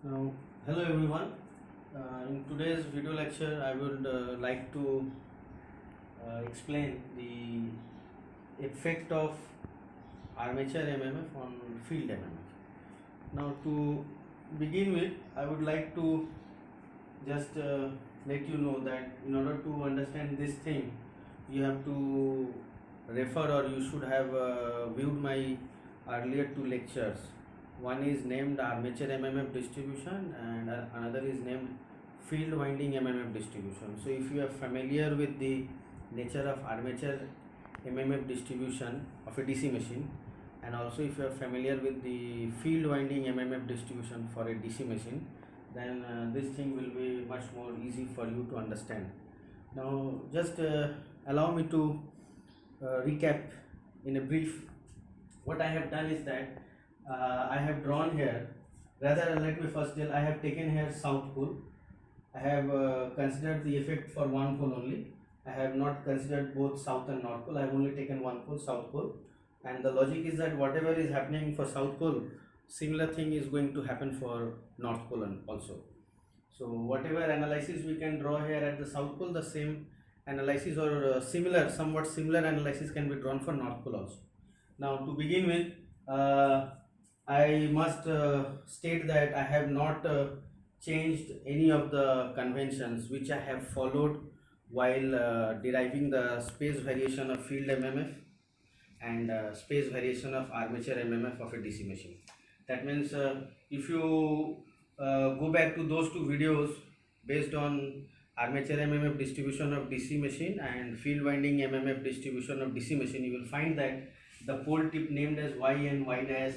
Now, hello everyone. In today's video lecture, I would like to explain the effect of armature MMF on field MMF. Now, to begin with, I would like to just let you know that in order to understand this thing, you have to refer or you should have viewed my earlier two lectures. One is named armature MMF distribution and another is named field winding MMF distribution. So if you are familiar with the nature of armature MMF distribution of a DC machine, and also if you are familiar with the field winding MMF distribution for a DC machine, then this thing will be much more easy for you to understand. Now just allow me to recap in a brief. What I have done is that I have drawn here, rather let me first tell, I have taken here south pole. I have considered the effect for one pole only. I have not considered both south and north pole. I have only taken one pole, south pole. And the logic is that whatever is happening for south pole, similar thing is going to happen for north pole also. So whatever analysis we can draw here at the south pole, the same analysis or somewhat similar analysis can be drawn for north pole also. Now to begin with, I must state that I have not changed any of the conventions which I have followed while deriving the space variation of field MMF and space variation of armature MMF of a DC machine. That means if you go back to those two videos based on armature MMF distribution of DC machine and field winding MMF distribution of DC machine, you will find that the pole tip named as Y and Y dash,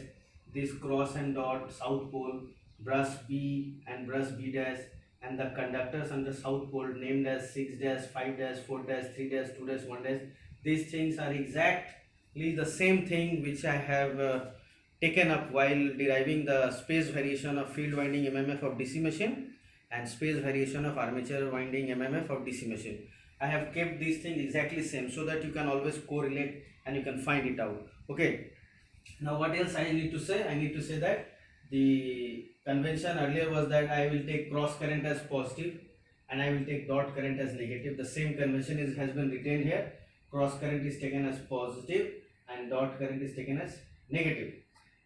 this cross and dot, south pole, brush B and brush B dash, and the conductors on the south pole named as 6 dash, 5 dash, 4 dash, 3 dash, 2 dash, 1 dash. These things are exactly the same thing which I have taken up while deriving the space variation of field winding MMF of DC machine and space variation of armature winding MMF of DC machine. I have kept these things exactly same so that you can always correlate and you can find it out. Okay. Now what else I need to say? I need to say that the convention earlier was that I will take cross current as positive and I will take dot current as negative. The same convention has been retained here. Cross current is taken as positive and dot current is taken as negative.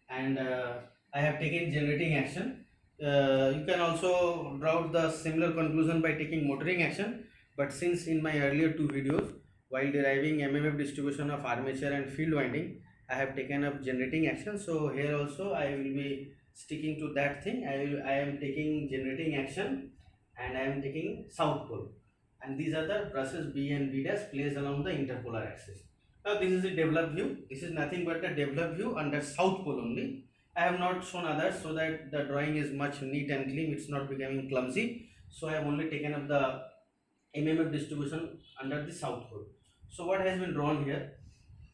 And I have taken generating action. You can also draw the similar conclusion by taking motoring action, but since in my earlier two videos while deriving MMF distribution of armature and field winding, I have taken up generating action, so here also I will be sticking to that thing. I am taking generating action and I am taking south pole, and these are the brushes B and B dash placed along the interpolar axis. Now this is a developed view. This is nothing but a developed view under south pole only. I have not shown others so that the drawing is much neat and clean. It's not becoming clumsy. So I have only taken up the MMF distribution under the south pole. So what has been drawn here?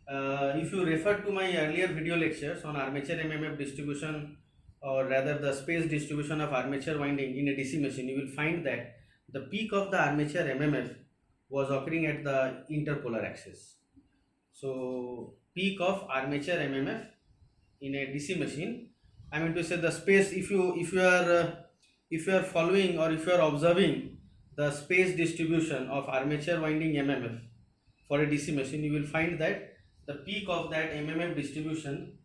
If you refer to my earlier video lectures on armature MMF distribution, or rather the space distribution of armature winding in a DC machine, you will find that the peak of the armature MMF was occurring at the interpolar axis. So peak of armature MMF in a DC machine, I mean to say the space, if you are following or if you are observing the space distribution of armature winding MMF for a DC machine, you will find that the peak of that MMF distribution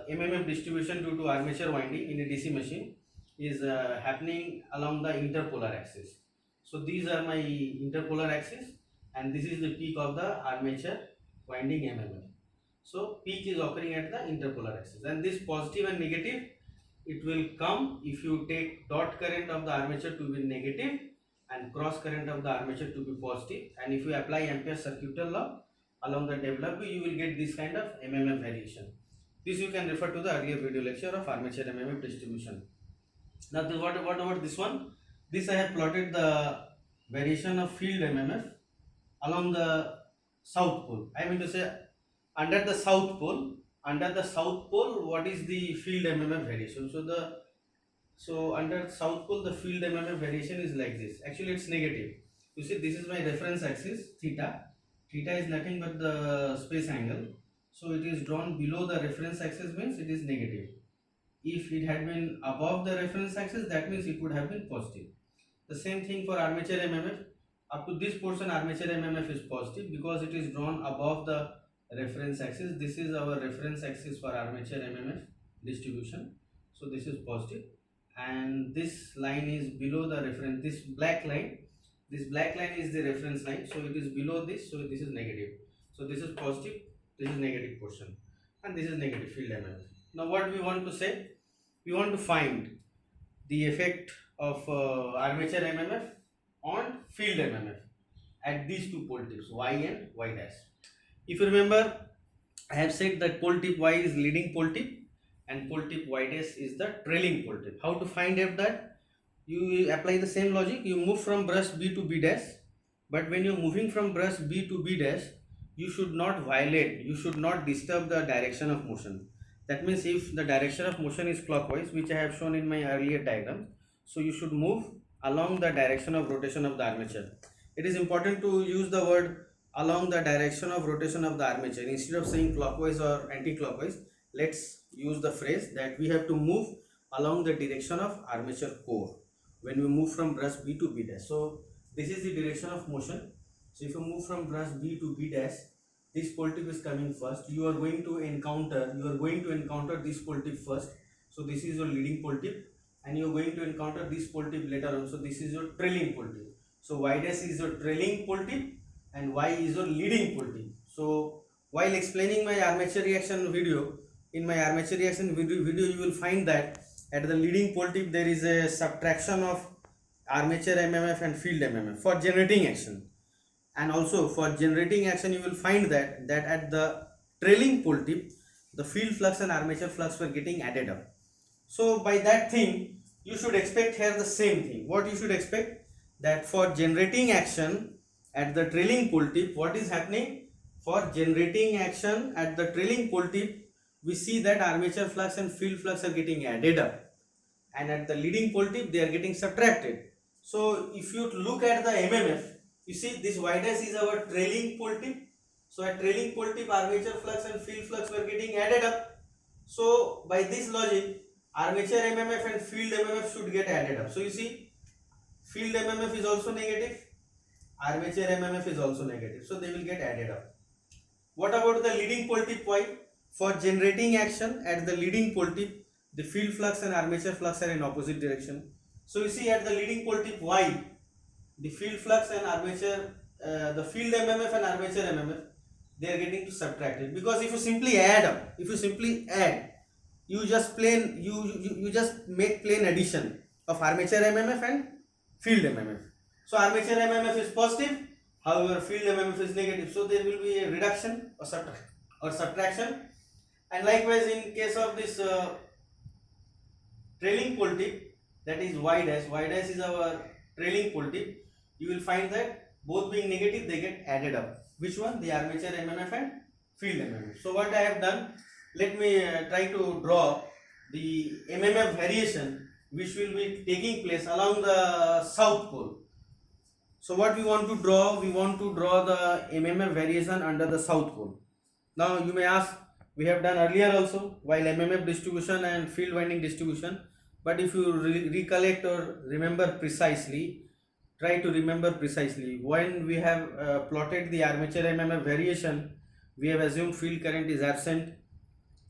due to armature winding in a DC machine is happening along the interpolar axis. So these are my interpolar axis and this is the peak of the armature winding MMF. So peak is occurring at the interpolar axis, and this positive and negative, it will come if you take dot current of the armature to be negative and cross current of the armature to be positive, and if you apply Ampere's circuital law along the developed view, you will get this kind of MMF variation. This you can refer to the earlier video lecture of armature MMF distribution. Now what about this one? This I have plotted the variation of field MMF along the south pole. I mean to say under the south pole, what is the field MMF variation? So under south pole the field MMF variation is like this. Actually it's negative. You see, this is my reference axis theta. Theta is nothing but the space angle. So it is drawn below the reference axis, means it is negative. If it had been above the reference axis, that means it would have been positive. The same thing for armature MMF. Up to this portion, armature MMF is positive because it is drawn above the reference axis. This is our reference axis for armature MMF distribution. So this is positive, and this line is below the reference. This black line is the reference line. So it is below this. So this is negative. So this is positive. This is negative portion, and this is negative field MMF. Now what we want to say? We want to find the effect of armature MMF on field MMF at these two pole tips, Y and Y dash. If you remember, I have said that pole tip Y is leading pole tip and pole tip Y dash is the trailing pole tip. How to find out that? You apply the same logic. You move from brush B to B dash, but when you're moving from brush B to B dash, you should not violate, you should not disturb the direction of motion. That means if the direction of motion is clockwise, which I have shown in my earlier diagram, so you should move along the direction of rotation of the armature. It is important to use the word along the direction of rotation of the armature. Instead of saying clockwise or anti-clockwise, let's use the phrase that we have to move along the direction of armature core when we move from brush B to B dash. So this is the direction of motion. So if you move from brush B to B dash, this pole tip is coming first. You are going to encounter this pole tip first. So this is your leading pole tip, and you are going to encounter this pole tip later on. So this is your trailing pole tip. So Y dash is your trailing pole tip and Y is your leading pole tip. So while explaining my armature reaction video, in my armature reaction video you will find that at the leading pole tip there is a subtraction of armature MMF and field MMF for generating action. And also for generating action you will find that at the trailing pole tip the field flux and armature flux were getting added up. So by that thing you should expect here the same thing. What you should expect? That for generating action at the trailing pole tip, what is happening? For generating action at the trailing pole tip, we see that armature flux and field flux are getting added up, and at the leading pole tip they are getting subtracted. So if you look at the MMF, you see this Y dash is our trailing pole tip. So at trailing pole tip armature flux and field flux were getting added up. So by this logic armature MMF and field MMF should get added up. So you see field MMF is also negative, armature MMF is also negative. So they will get added up. What about the leading pole tip Y? For generating action at the leading pole tip, the field flux and armature flux are in opposite direction. So you see at the leading pole tip Y, the field flux and armature, the field MMF and armature MMF, they are getting to subtracted, because if you simply add, you just make plain addition of armature MMF and field MMF. So armature MMF is positive, however field MMF is negative. So there will be a reduction or subtraction. And likewise in case of this trailing pole tip, that is Y dash is our trailing pole tip. You will find that both being negative they get added up. Which one? The armature MMF and field MMF. So what I have done, let me try to draw the MMF variation which will be taking place along the south pole. So what we want to draw? We want to draw the MMF variation under the south pole. Now you may ask, we have done earlier also while MMF distribution and field winding distribution, but if you recollect or remember precisely, try to remember precisely, when we have plotted the armature MMF variation, we have assumed field current is absent,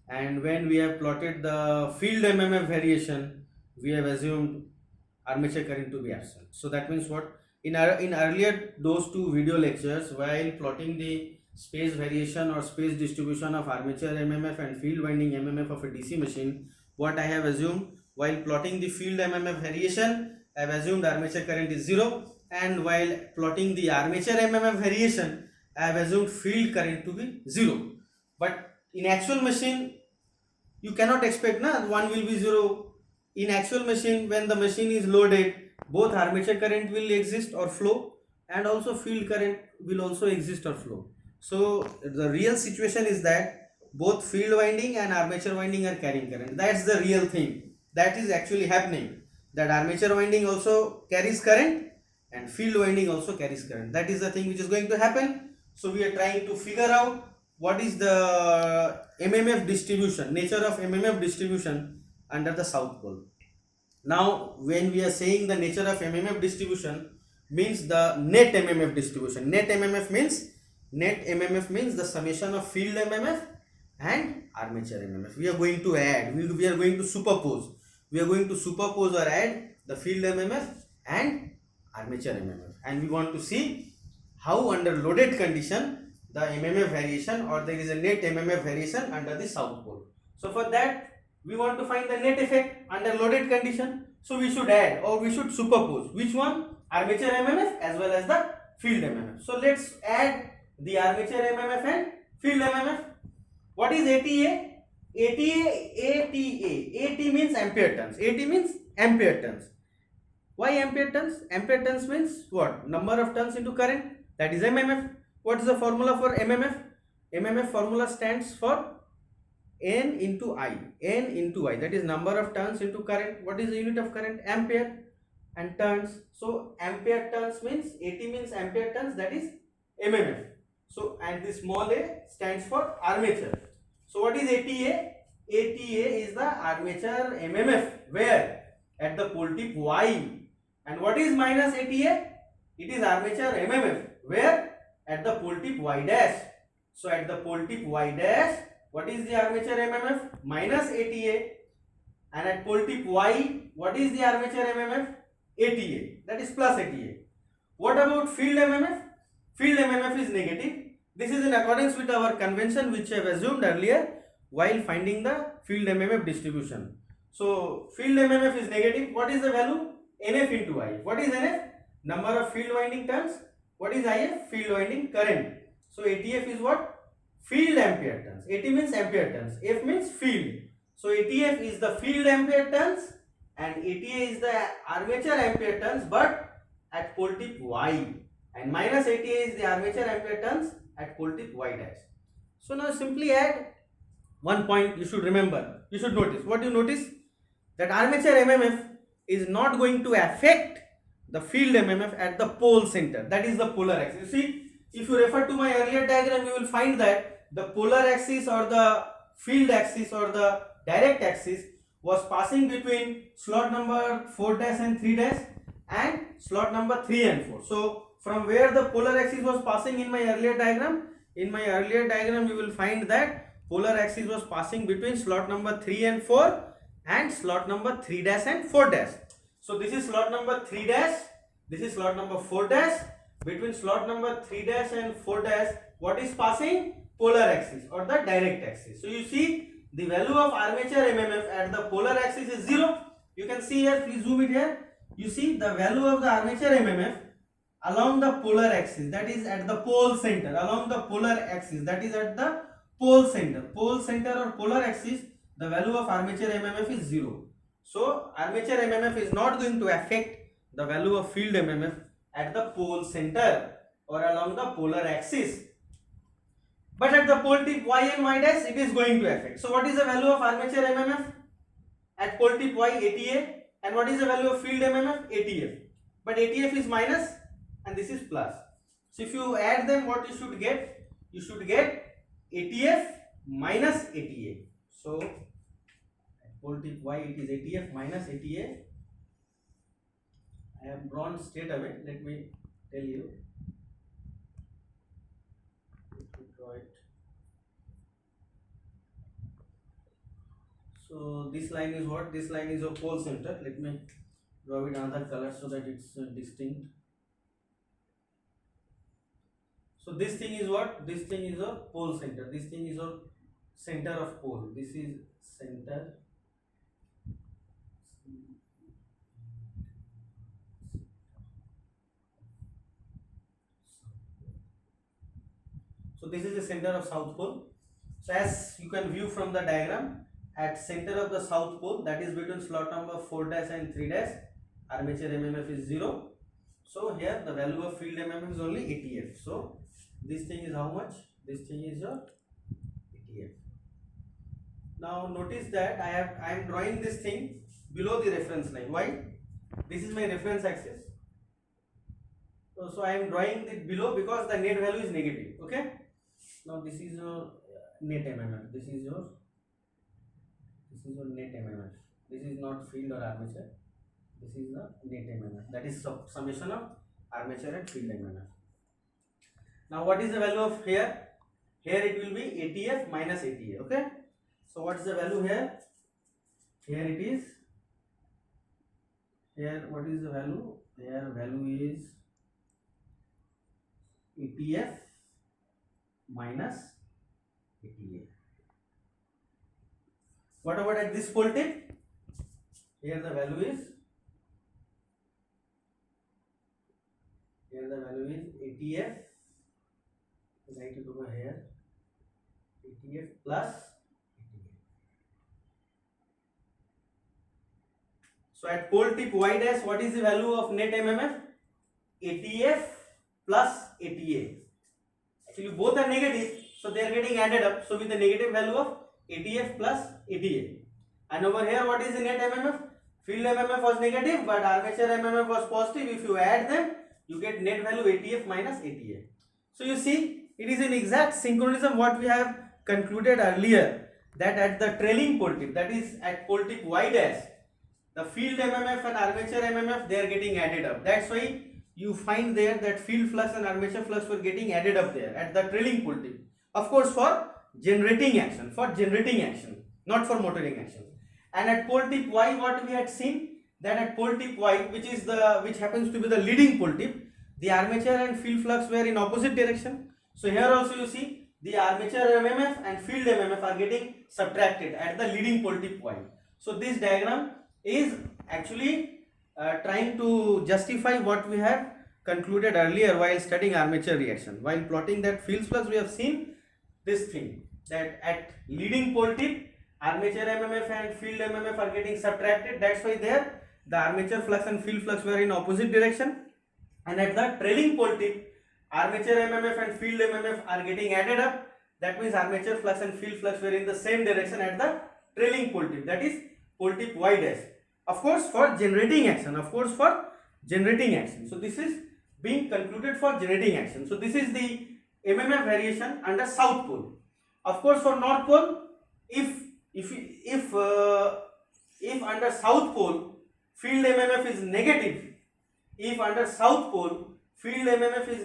and when we have plotted the field MMF variation, we have assumed armature current to be absent. So that means what? In earlier those two video lectures, while plotting the space variation or space distribution of armature MMF and field winding MMF of a DC machine, what I have assumed? While plotting the field MMF variation, I have assumed armature current is 0, and while plotting the armature MMF variation, I have assumed field current to be 0. But in actual machine, you cannot expect one will be 0. In actual machine, when the machine is loaded, both armature current will exist or flow, and also field current will also exist or flow. So the real situation is that both field winding and armature winding are carrying current. That's the real thing. That is actually happening. That armature winding also carries current and field winding also carries current. That is the thing which is going to happen. So we are trying to figure out what is the MMF distribution, nature of MMF distribution under the south pole. Now when we are saying the nature of MMF distribution means the net MMF distribution. Net MMF means the summation of field MMF and armature MMF. We are going to add, we are going to superpose. We are going to superpose or add the field MMF and armature MMF, and we want to see how under loaded condition the MMF variation, or there is a net MMF variation under the south pole. So for that we want to find the net effect under loaded condition. So we should add, or we should superpose, which one? Armature MMF as well as the field MMF. So let's add the armature MMF and field MMF. What is ATA? AT means ampere turns. AT means ampere turns. Why ampere turns? Ampere turns means what? Number of turns into current. That is MMF. What is the formula for MMF? MMF formula stands for N into I. N into I. That is number of turns into current. What is the unit of current? Ampere. And turns. So ampere turns means AT means ampere turns. That is MMF. So and this small a stands for armature. So what is ATA? ATA is the armature MMF. Where? At the pole tip Y. And what is minus ATA? It is armature MMF. Where? At the pole tip Y dash. So at the pole tip Y dash, what is the armature MMF? Minus ATA. And at pole tip Y, what is the armature MMF? ATA. That is plus ATA. What about field MMF? Field MMF is negative. This is in accordance with our convention which I have assumed earlier while finding the field MMF distribution. So field MMF is negative. What is the value? NF into I. What is NF? Number of field winding turns. What is IF? Field winding current. So ATF is what? Field ampere turns. AT means ampere turns. F means field. So ATF is the field ampere turns and ATA is the armature ampere turns, but at pole tip Y. And minus ATA is the armature ampere turns at pole tip Y dash. So now simply add one point you should remember. You should notice. What you notice? That armature MMF is not going to affect the field MMF at the pole center. That is the polar axis. You see, if you refer to my earlier diagram, you will find that the polar axis or the field axis or the direct axis was passing between slot number 4 dash and 3 dash and slot number 3 and 4. So from where the polar axis was passing in my earlier diagram, you will find that polar axis was passing between slot number 3 and 4 and slot number 3 dash and 4 dash. So this is slot number 3 dash, this is slot number 4 dash. Between slot number 3 dash and 4 dash, what is passing? Polar axis or the direct axis. So you see the value of armature MMF at the polar axis is 0. You can see here, please zoom it here. You see the value of the armature MMF along the polar axis, that is at the pole center, along the polar axis, that is at the pole center or polar axis, the value of armature MMF is 0. So armature MMF is not going to affect the value of field MMF at the pole center or along the polar axis, but at the pole tip Y and Y dash it is going to affect. So what is the value of armature MMF at pole tip Y? ATA. And what is the value of field MMF? ATF. But ATF is minus and this is plus. So if you add them, what you should get? You should get ATF minus ATA. So at pole tip Y it is ATF minus ATA. I have drawn straight away. Let me tell you. Draw it. So this line is what? This line is your pole center. Let me draw it another color so that it's distinct. So this thing is what? This thing is a pole center. This thing is a center of pole. This is center. So this is the center of south pole. So as you can view from the diagram, at center of the south pole, that is between slot number 4 dash and 3 dash, armature MMF is 0. So here the value of field MMF is only ATF. So this thing is how much? This thing is your ATF. Now notice that I am drawing this thing below the reference line. Why? This is my reference axis. So I am drawing it below because the net value is negative. Okay. Now this is your net MMF. This is your net MMF. This is not field or armature. This is the net MMF. That is summation of armature and field MMF. Now what is the value of here? Here it will be ATF minus ATA. Okay. So what is the value here? Here it is. Here what is the value? Here value is ATF minus ATA. What about at this pole tip? Here the value is ATF. Write it over here. ATF plus ATA. So at pole tip Y dash, what is the value of net MMF? ATF plus ATA. Actually both are negative, so they are getting added up. So with the negative value of ATF plus ATA. And over here, what is the net MMF? Field MMF was negative, but armature MMF was positive. If you add them, you get net value ATF minus ATA. So you see, it is in exact synchronism what we have concluded earlier, that at the trailing pole tip, that is at pole tip Y dash, the field MMF and armature MMF, they are getting added up. That's why you find there that field flux and armature flux were getting added up there at the trailing pole tip. Of course, for generating action, not for motoring action. And at pole tip Y, what we had seen, that at pole tip Y, which happens to be the leading pole tip, the armature and field flux were in opposite direction. So here also you see the armature MMF and field MMF are getting subtracted at the leading pole tip Y. So this diagram is actually trying to justify what we have concluded earlier while studying armature reaction. While plotting that field flux, we have seen this thing, that at leading pole tip, armature MMF and field MMF are getting subtracted. That's why there the armature flux and field flux were in opposite direction. And at the trailing pole tip, armature MMF and field MMF are getting added up. That means armature flux and field flux were in the same direction at the trailing pole tip, that is pole tip Y dash. Of course, for generating action. So this is being concluded for generating action. So this is the MMF variation under south pole. Of course, for north pole, if under south pole field MMF is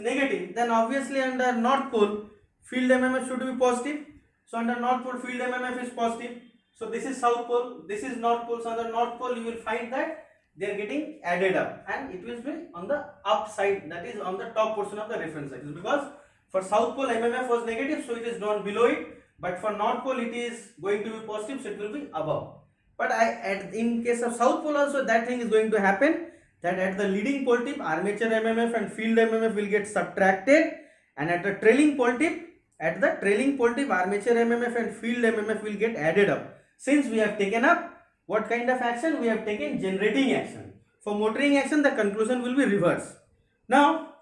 negative, then obviously under north pole field MMF should be positive. So under north pole field MMF is positive. So this is south pole, this is north pole. So under north pole you will find that they are getting added up, and it will be on the upside, that is on the top portion of the reference axis, because for south pole MMF was negative, so it is drawn below it, but for north pole it is going to be positive, so it will be above. But in case of south pole also that thing is going to happen, that at the leading pole tip armature MMF and field MMF will get subtracted, and at the trailing pole tip armature MMF and field MMF will get added up. Since we have taken up what kind of action? We have taken generating action. For motoring action, the conclusion will be reverse. Now,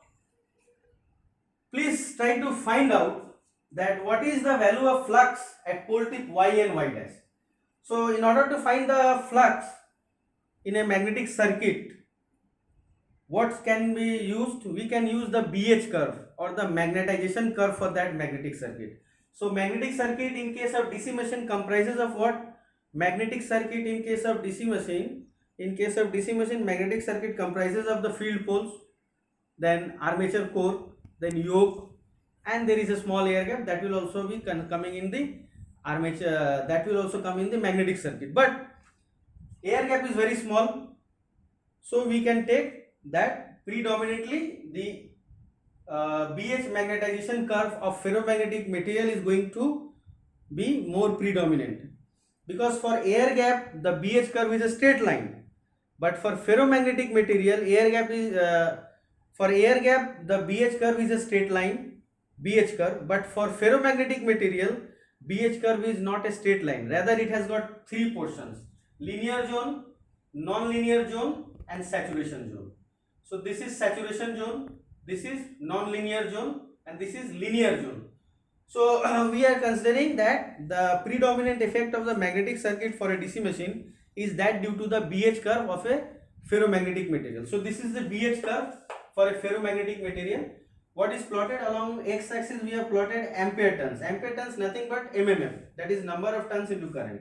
please try to find out that what is the value of flux at pole tip Y and Y dash. So, in order to find the flux in a magnetic circuit, what can be used? We can use the BH curve or the magnetization curve for that magnetic circuit. So, magnetic circuit in case of DC machine comprises of what? Magnetic circuit in case of DC machine, magnetic circuit comprises of the field poles, then armature core, then yoke, and there is a small air gap that will also be coming in the armature, that will also come in the magnetic circuit. But air gap is very small, so we can take that predominantly the BH magnetization curve of ferromagnetic material is going to be more predominant, because for air gap the BH curve is a straight line, but for ferromagnetic material for air gap the BH curve is a straight line, but for ferromagnetic material BH curve is not a straight line, rather it has got three portions: linear zone, non-linear zone, and saturation zone. So this is saturation zone, this is non-linear zone, and this is linear zone. So we are considering that the predominant effect of the magnetic circuit for a DC machine is that due to the BH curve of a ferromagnetic material. So this is the BH curve for a ferromagnetic material. What is plotted along x-axis? We have plotted ampere turns. Ampere turns nothing but MMF, that is number of turns into current.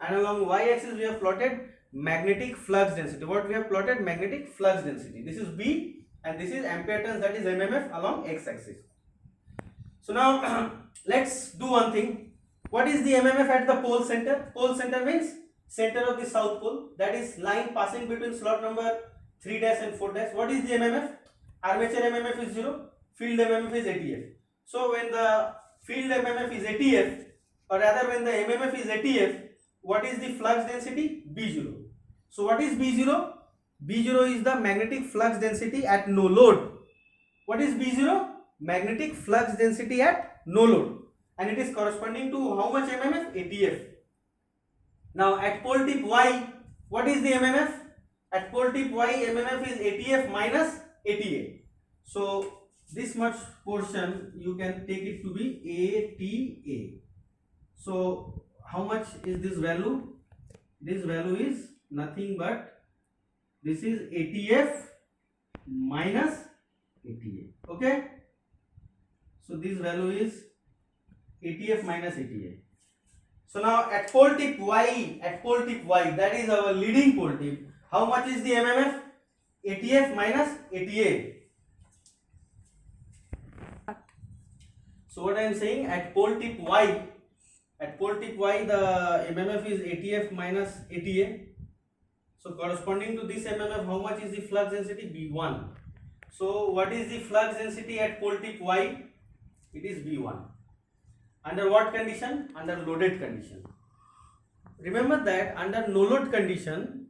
And along y-axis we have plotted magnetic flux density. What we have plotted? Magnetic flux density. This is B and this is ampere turns, that is MMF along x-axis. So now let's do one thing. What is the MMF at the pole center? Pole center means center of the south pole, that is line passing between slot number 3 dash and 4 dash. What is the MMF? Armature MMF is 0, field MMF is ATF. So when the field MMF is ATF, or rather when the MMF is ATF, what is the flux density? B0. So what is B0? B0 is the magnetic flux density at no load. What is B0? Magnetic flux density at no load, and it is corresponding to how much MMF? ATF. Now at pole tip Y, what is the MMF? At pole tip Y, MMF is ATF minus ATA. So this much portion you can take it to be ATA. So how much is this value? This value is nothing but this is ATF minus ATA. Okay. So this value is ATF minus ATA. So now at pole tip Y, that is our leading pole tip. How much is the MMF? ATF minus ATA. So what I am saying, at pole tip Y, the MMF is ATF minus ATA. So corresponding to this MMF, how much is the flux density? B1. So what is the flux density at pole tip Y? It is B1. Under what condition? Under loaded condition. Remember that under no load condition,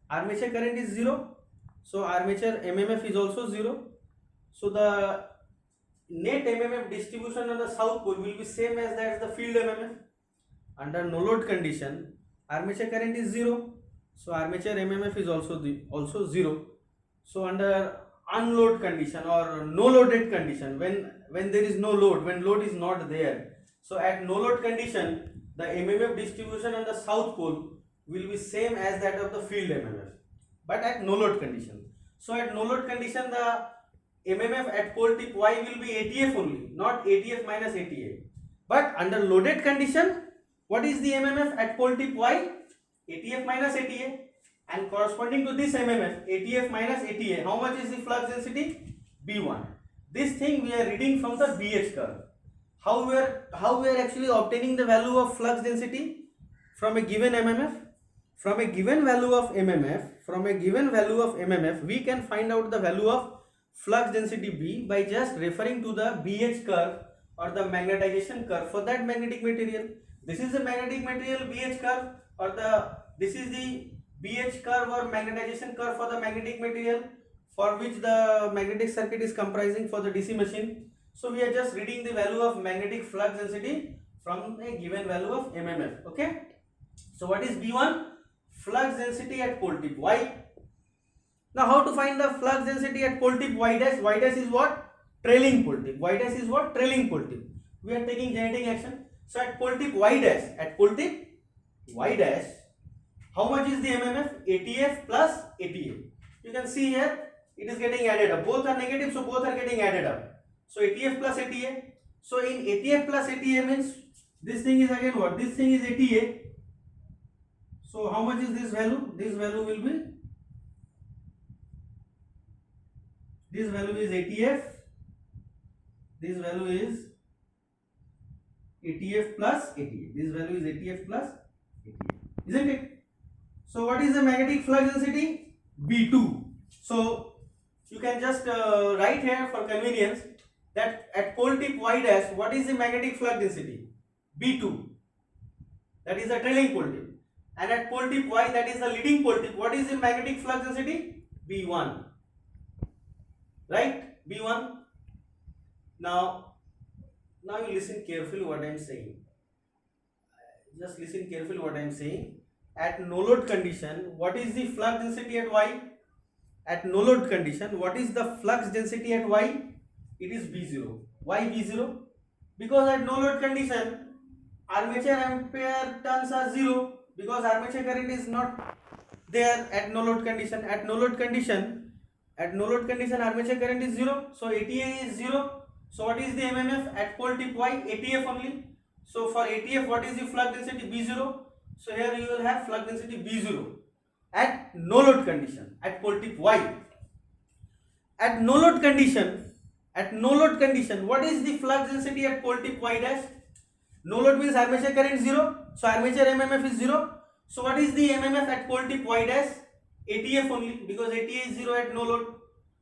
armature current is 0. So armature MMF is also 0. So the net MMF distribution on the south pole will be same as that the field MMF. Under no load condition, armature current is 0. So armature MMF is also 0. So under unload condition or no loaded condition, when there is no load, when load is not there, so at no load condition, the MMF distribution on the south pole will be same as that of the field MMF, but at no load condition. So at no load condition, the MMF at pole tip Y will be ATF only, not ATF minus ATA. But under loaded condition, what is the MMF at pole tip Y? ATF minus ATA. And corresponding to this MMF, ATF minus ATA, how much is the flux density? B1. This thing we are reading from the BH curve. How we are actually obtaining the value of flux density from a given MMF? From a given value of MMF, we can find out the value of flux density B by just referring to the BH curve or the magnetization curve for that magnetic material. This is the magnetic material BH curve, or this is the BH curve or magnetization curve for the magnetic material for which the magnetic circuit is comprising for the DC machine. So we are just reading the value of magnetic flux density from a given value of MMF. Okay. So what is B1? Flux density at pole tip Y. Now how to find the flux density at pole tip Y dash? Y dash is what? Trailing pole tip. Y dash is what? Trailing pole tip. We are taking generating action. So at pole tip Y dash, how much is the MMF? ATF plus ATA. You can see here it is getting added up. Both are negative, so both are getting added up. So ATF plus ATA. So in ATF plus ATA means this thing is again what? This thing is ATA. So how much is this value? This value will be, this value is ATF. This value is ATF plus ATA. This value is ATF plus ATA. Isn't it? So what is the magnetic flux density? B2. So you can just write here for convenience that at pole tip Y dash, what is the magnetic flux density? B2. That is the trailing pole tip. And at pole tip Y, that is the leading pole tip, what is the magnetic flux density? B1. Right? B1. Now you listen carefully what I am saying. Just listen carefully what I am saying. At no load condition, what is the flux density at Y? At no load condition, what is the flux density at Y? It is B0. Why B0? Because at no load condition, armature ampere turns are 0, because armature current is not there at no load condition. At no load condition, armature current is 0. So ATA is 0. So what is the MMF at pole tip Y? ATF only. So for ATF, what is the flux density? B0. So here you will have flux density B0. at no load condition, at pole tip Y. At no load condition, what is the flux density at pole tip Y dash? No load means armature current 0, so armature MMF is 0. So what is the MMF at pole tip Y dash? ATF only, because ATF is 0 at no load.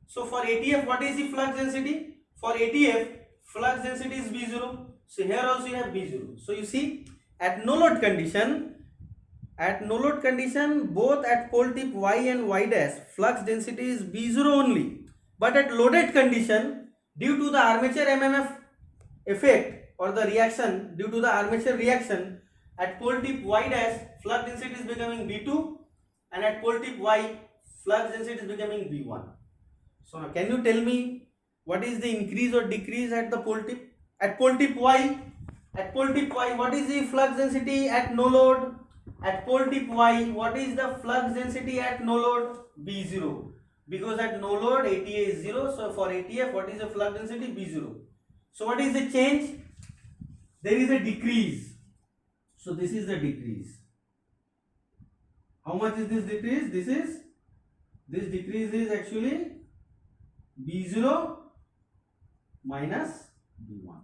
So for ATF, what is the flux density? For ATF, flux density is B0. So here also you have B0. So you see, at no load condition, both at pole tip Y and Y dash, flux density is B0 only. But at loaded condition, due to the armature MMF effect or the reaction, due to the armature reaction, at pole tip Y dash, flux density is becoming B2, and at pole tip Y, flux density is becoming B1. So now can you tell me what is the increase or decrease at the pole tip? At pole tip Y, what is the flux density at no load? At pole tip Y, what is the flux density at no load? B0. Because at no load ATA is 0, so for ATF, what is the flux density? B0. So what is the change? There is a decrease. So this is the decrease. How much is this decrease? This decrease is actually B0 minus B1.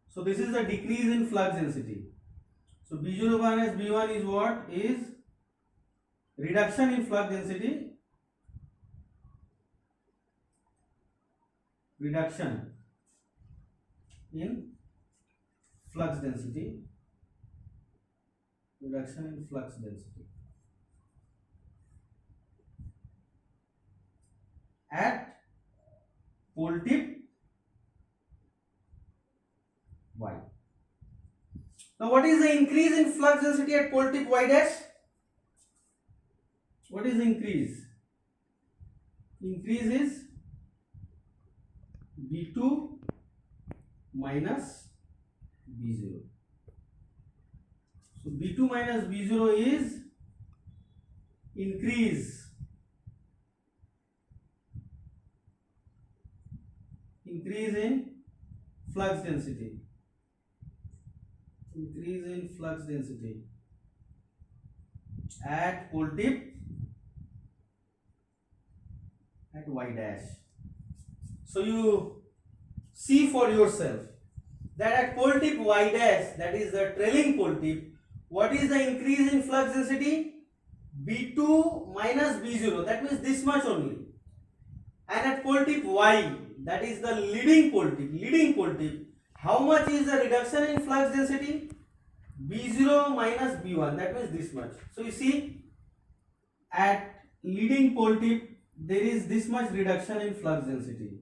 So this is the decrease in flux density. So B0 minus B1 is what? Is reduction in flux density. Reduction in flux density. At pole tip Y. Now what is the increase in flux density at pole tip Y dash? What is the increase? Increase is B2 minus B0. So B2 minus B0 is increase in flux density. At pole tip at Y dash. So you see for yourself that at pole tip Y dash, that is the trailing pole tip, what is the increase in flux density? B2 minus B0, that means this much only. And at pole tip Y, that is the leading pole tip, how much is the reduction in flux density? B0 minus B1, that means this much. So you see, at leading pole tip, there is this much reduction in flux density,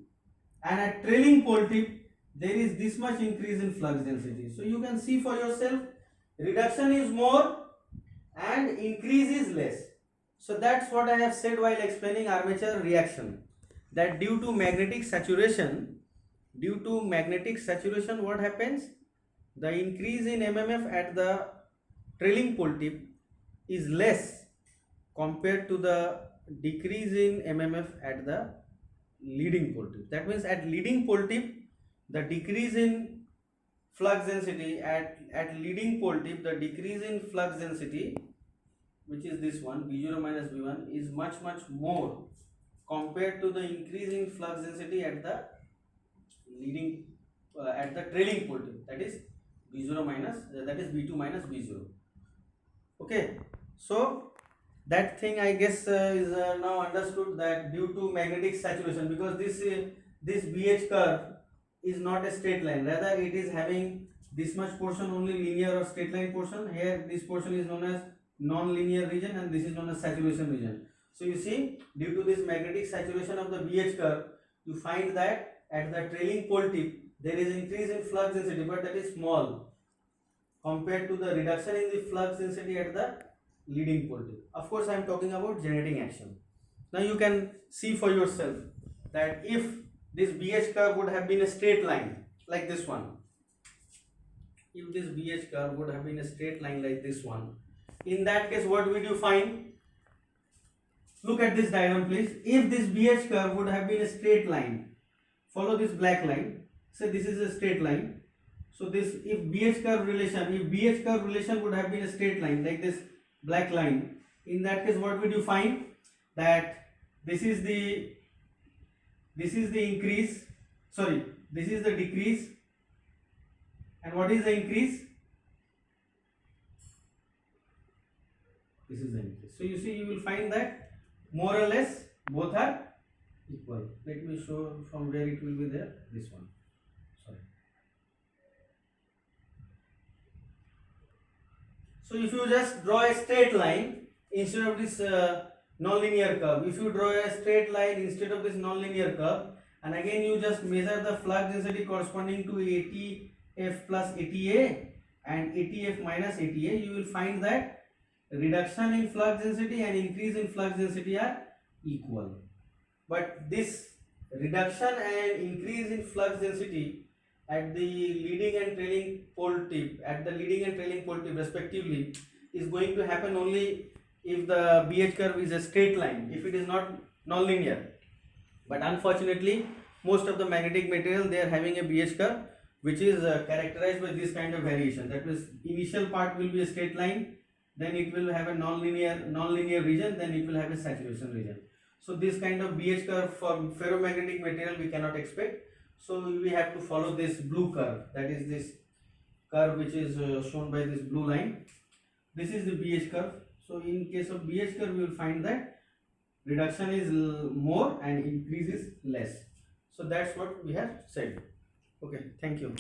and at trailing pole tip, there is this much increase in flux density. So you can see for yourself, reduction is more and increase is less. So that's what I have said while explaining armature reaction, that due to magnetic saturation, what happens? The increase in MMF at the trailing pole tip is less compared to the decrease in MMF at the leading pole tip. That means at leading pole tip, the decrease in flux density at leading pole tip, the decrease in flux density, which is this one, B0 minus B1, is much more compared to the increase in flux density at the leading at the trailing pole tip, that is B0 minus that is B2 minus B0. Okay, so that thing I guess is now understood, that due to magnetic saturation, because this BH curve is not a straight line, rather it is having this much portion only linear or straight line portion. Here this portion is known as non-linear region and this is known as saturation region. So you see, due to this magnetic saturation of the BH curve, you find that at the trailing pole tip there is increase in flux density, but that is small compared to the reduction in the flux density at the leading pole tip. Of course I am talking about generating action. Now you can see for yourself that if this BH curve would have been a straight line like this one, in that case what would you find? Look at this diagram please. If this BH curve would have been a straight line, follow this black line, say this is a straight line. So this, if BH curve relation would have been a straight line like this black line, in that case what would you find? That this is the increase, sorry, this is the decrease, and what is the increase? This is the increase. So you see, you will find that more or less both are equal. Let me show from where it will be there. This one, sorry. So if you just draw a straight line instead of this non-linear curve, if you draw a straight line instead of this non-linear curve, and again you just measure the flux density corresponding to ATF plus ATA and ATF minus ATA, you will find that reduction in flux density and increase in flux density are equal. But this reduction and increase in flux density at the leading and trailing pole tip, respectively, is going to happen only if the BH curve is a straight line, if it is not non-linear. But unfortunately, most of the magnetic material, they are having a BH curve which is characterized by this kind of variation. That means initial part will be a straight line, then it will have a non-linear region, then it will have a saturation region. So this kind of BH curve for ferromagnetic material we cannot expect. So we have to follow this blue curve, that is this curve which is shown by this blue line. This is the BH curve. So in case of BH curve, we will find that reduction is more and increase is less. So that's what we have said. Okay, thank you.